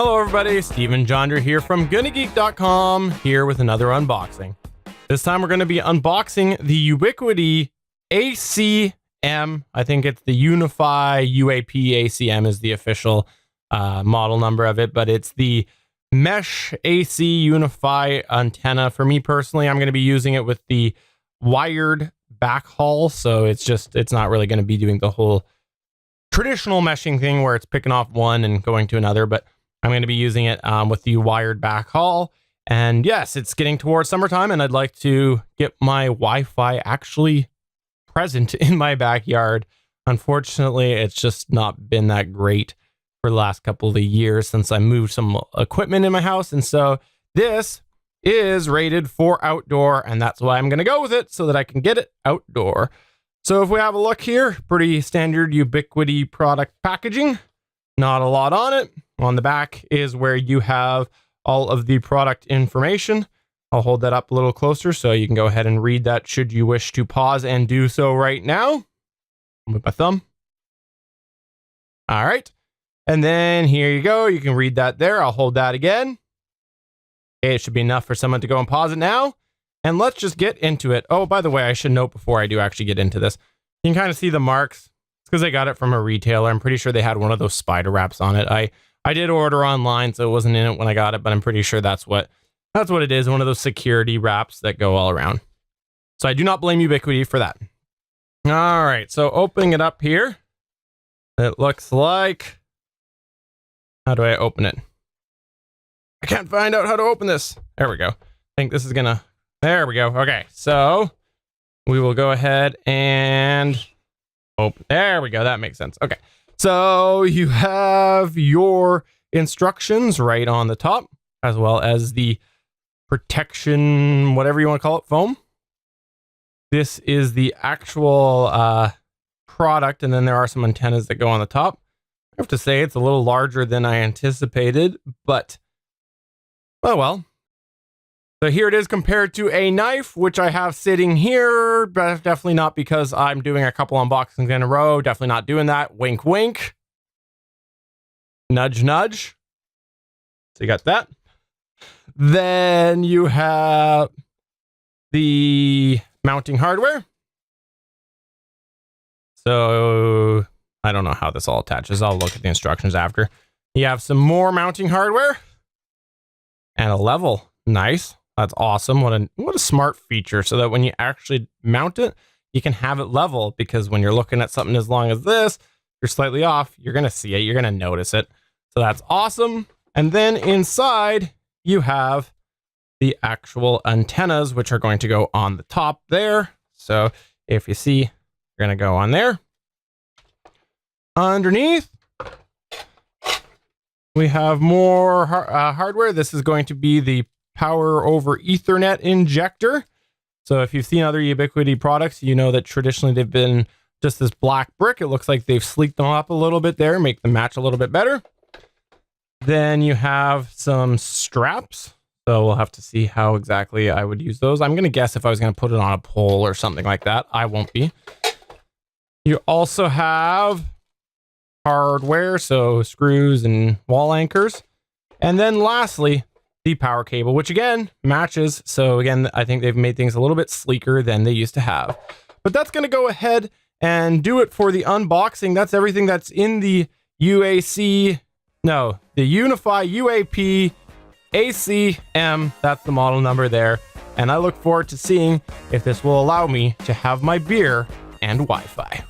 Hello everybody, Steven Jonder here from GonnaGeek.com, here with another unboxing. This time we're going to be unboxing the Ubiquiti AC-M. I think it's the Unifi UAP-AC-M is the official model number of it, but it's the mesh AC Unifi antenna. For me personally, I'm going to be using it with the wired backhaul, so it's not really going to be doing the whole traditional meshing thing where it's picking off one and going to another, but I'm going to be using it with the wired backhaul. And yes, it's getting towards summertime and I'd like to get my Wi-Fi actually present in my backyard. Unfortunately, it's just not been that great for the last couple of years since I moved some equipment in my house. And so this is rated for outdoor, and that's why I'm going to go with it so that I can get it outdoor. So if we have a look here, pretty standard Ubiquiti product packaging, not a lot on it. On the back is where you have all of the product information. I'll hold that up a little closer so you can go ahead and read that should you wish to pause and do so right now. With my thumb. All right. And then here you go. You can read that there. I'll hold that again. Okay, it should be enough for someone to go and pause it now. And let's just get into it. Oh, by the way, I should note before I do actually get into this, you can kind of see the marks. It's because I got it from a retailer. I'm pretty sure they had one of those spider wraps on it. I did order online, so it wasn't in it when I got it, but I'm pretty sure that's what it is. One of those security wraps that go all around. So I do not blame Ubiquiti for that. All right, so opening it up here, it looks like, how do I open it? I can't find out how to open this. There we go. I think this is gonna, there we go. Okay, so we will go ahead and open. There we go. That makes sense. Okay. So you have your instructions right on the top, as well as the protection, whatever you want to call it, foam. This is the actual product, and then there are some antennas that go on the top. I have to say it's a little larger than I anticipated, but oh well. So here it is compared to a knife, which I have sitting here, but definitely not because I'm doing a couple unboxings in a row. Definitely not doing that. Wink, wink. Nudge, nudge. So you got that. Then you have the mounting hardware. So I don't know how this all attaches. I'll look at the instructions after. You have some more mounting hardware and a level. Nice. That's awesome. What a smart feature, so that when you actually mount it, you can have it level, because when you're looking at something as long as this, you're slightly off, you're going to see it, you're going to notice it. So that's awesome. And then inside you have the actual antennas, which are going to go on the top there. So if you see, you're going to go on there. Underneath, we have more hardware. This is going to be the power over Ethernet injector. So if you've seen other Ubiquiti products, you know that traditionally they've been just this black brick. It looks like they've sleeked them up a little bit there, make them match a little bit better. Then you have some straps. So we'll have to see how exactly I would use those. I'm going to guess if I was going to put it on a pole or something like that. I won't be. You also have hardware, so screws and wall anchors. And then lastly, the power cable, which again matches. So again, I think they've made things a little bit sleeker than they used to have. But that's going to go ahead and do it for the unboxing. That's everything that's in the Unifi UAP AC-M. That's the model number there. And I look forward to seeing if this will allow me to have my beer and Wi-Fi.